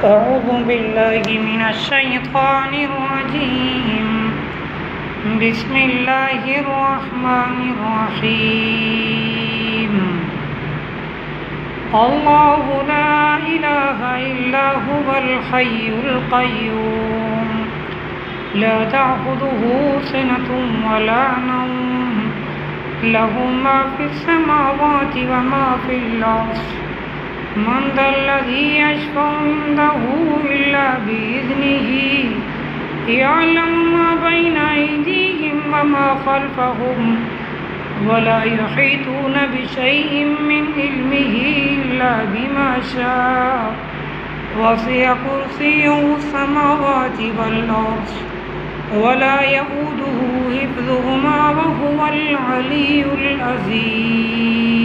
أعوذ بالله من الشيطان الرجيم. بسم الله الرحمن الرحيم. الله لا إله إلا هو الحي القيوم لا تأخذه سنة ولا نوم له ما في السماوات وما في الأرض من ذا الذي يشفع عنده إلا بإذنه يعلم ما بين أيديهم وما خلفهم ولا يحيطون بشيء من علمه إلا بما شاء وسع كرسيه السماوات والأرض ولا يئوده حفظهما وهو العلي العظيم.